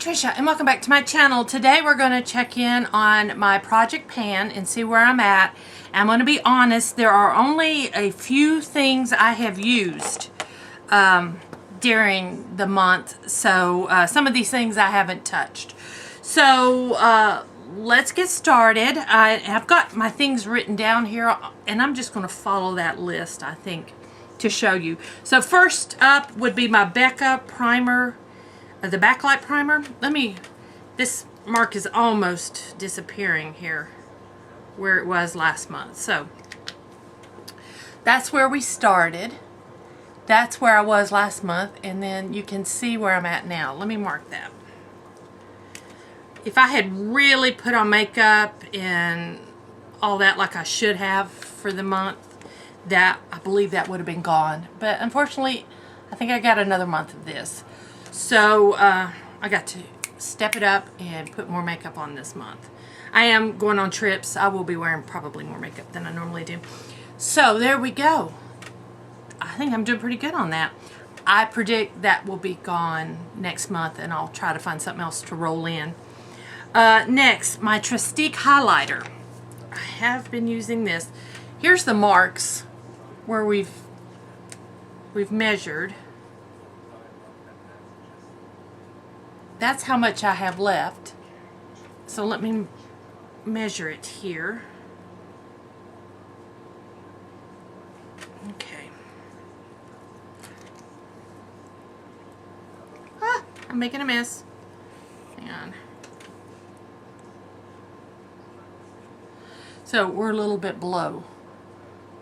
Patricia and welcome back to my channel. Today we're going to check in on my project pan and see where I'm at. I'm going to be honest, there are only a few things I have used during the month, so some of these things I haven't touched. So let's get started. I've got my things written down here and I'm just going to follow that list, I think, to show you. So first up would be my Becca primer, the backlight primer. This mark is almost disappearing here where it was last month. So that's where we started. That's where I was last month, and then you can see where I'm at now. Let me mark that. If I had really put on makeup and all that like I should have for the month, I believe that would have been gone. But unfortunately, I think I got another month of this. So I got to step it up and put more makeup on this month. I am going on trips. I will be wearing probably more makeup than I normally do. So there we go. I think I'm doing pretty good on that. I predict that will be gone next month, and I'll try to find something else to roll in. Next, my Trestique highlighter. I have been using this. Here's the marks where we've measured. That's how much I have left. So let me measure it here. Okay. I'm making a mess. Hang on. So we're a little bit below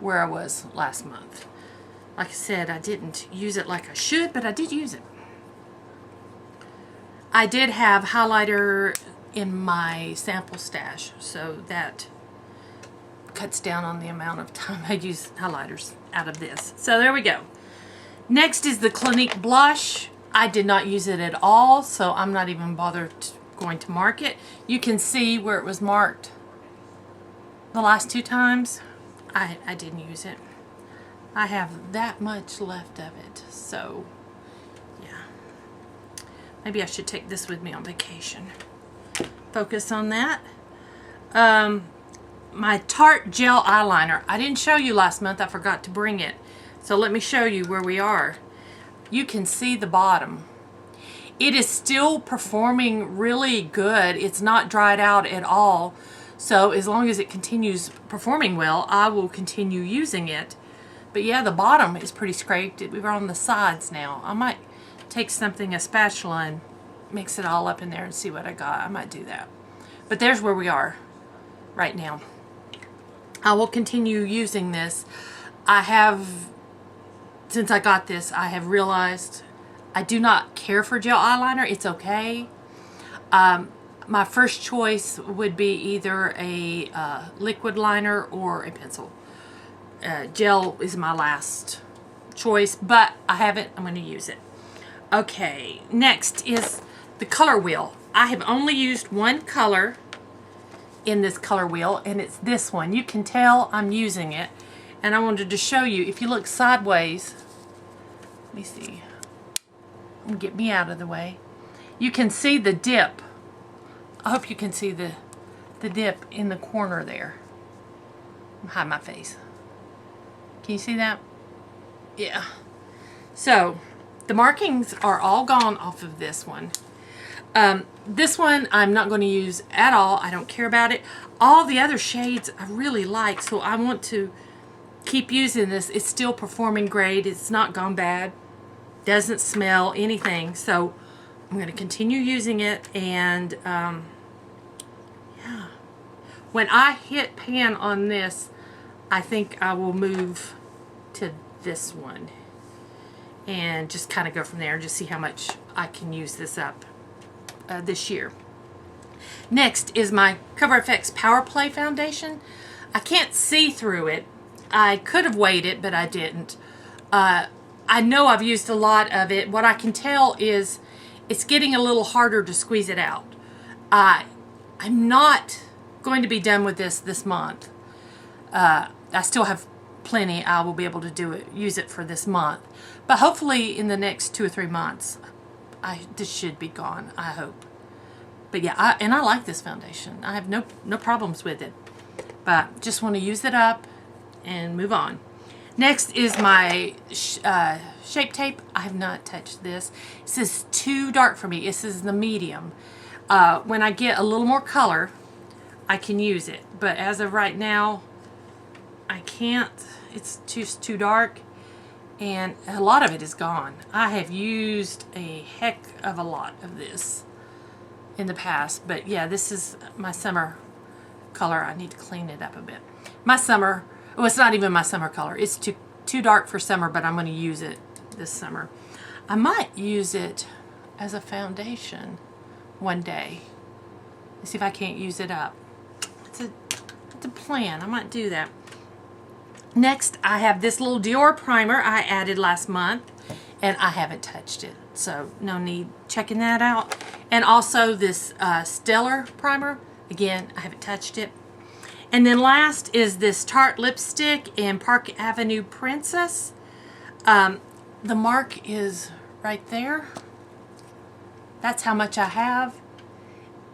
where I was last month. Like I said, I didn't use it like I should, but I did use it. I did have highlighter in my sample stash, so that cuts down on the amount of time I use highlighters out of this. So there we go. Next is the Clinique blush. I did not use it at all, so I'm not even bothered going to mark it. You can see where it was marked the last two times. I didn't use it. I have that much left of it, so yeah. Maybe I should take this with me on vacation. Focus on that. My Tarte gel eyeliner. I didn't show you last month. I forgot to bring it. So let me show you where we are. You can see the bottom. It is still performing really good. It's not dried out at all. So as long as it continues performing well, I will continue using it. But yeah, the bottom is pretty scraped. We're on the sides now. I might take something, a spatula, and mix it all up in there and see what I got. I might do that. But there's where we are right now. I will continue using this. Since I got this, I have realized I do not care for gel eyeliner. It's okay. My first choice would be either a liquid liner or a pencil. Gel is my last choice, but I have it. I'm going to use it. Okay, next is the color wheel. I have only used one color in this color wheel, and it's this one. You can tell I'm using it, and I wanted to show you. If you look sideways, let me see. Get me out of the way. You can see the dip. I hope you can see the dip in the corner there. Hide my face. Can you see that? Yeah. So the markings are all gone off of this one. This one I'm not going to use at all. I don't care about it. All the other shades I really like, so I want to keep using this. It's still performing great. It's not gone bad. Doesn't smell anything. So I'm going to continue using it, and yeah. When I hit pan on this, I think I will move to this one and just kind of go from there and just see how much I can use this up this year. Next is my Cover FX Power Play foundation. I can't see through it. I could have weighed it, but I didn't. I know I've used a lot of it. What I can tell is it's getting a little harder to squeeze it out. I'm not going to be done with this month. I still have plenty. I will be able to use it for this month. But hopefully in the next 2 or 3 months, this should be gone, I hope. But yeah, and I like this foundation. I have no problems with it. But just want to use it up and move on. Next is my Shape Tape. I have not touched this. This is too dark for me. This is the medium. When I get a little more color, I can use it. But as of right now, I can't. It's just too dark. And a lot of it is gone. I have used a heck of a lot of this in the past. But yeah, this is my summer color. I need to clean it up a bit. My summer, well, it's not even my summer color. It's too dark for summer, but I'm going to use it this summer. I might use it as a foundation one day. Let's see if I can't use it up. It's a plan. I might do that. Next, I have this little Dior primer I added last month, and I haven't touched it, so no need checking that out. And also this Stellar primer. Again, I haven't touched it. And then last is this Tarte lipstick in Park Avenue Princess. The mark is right there. That's how much I have.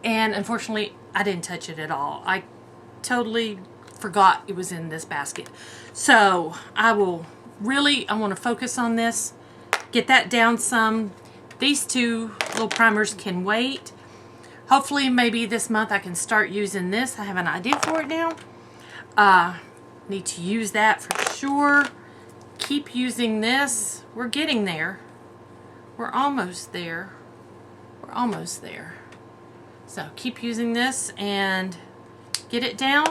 And unfortunately, I didn't touch it at all. I totally forgot it was in this basket. So I want to focus on this, get that down some. These two little primers can wait. Hopefully maybe this month I can start using this. I have an idea for it now. Need to use that for sure. Keep using this. We're getting there. We're almost there. We're almost there. So keep using this and get it down.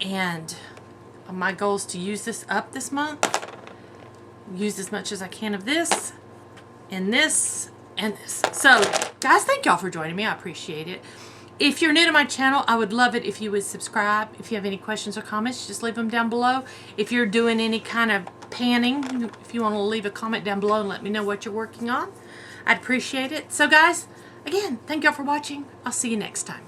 And my goal is to use this up this month. Use as much as I can of this, and this, and this. So, guys, thank y'all for joining me. I appreciate it. If you're new to my channel, I would love it if you would subscribe. If you have any questions or comments, just leave them down below. If you're doing any kind of panning, if you want to leave a comment down below and let me know what you're working on, I'd appreciate it. So, guys, again, thank y'all for watching. I'll see you next time.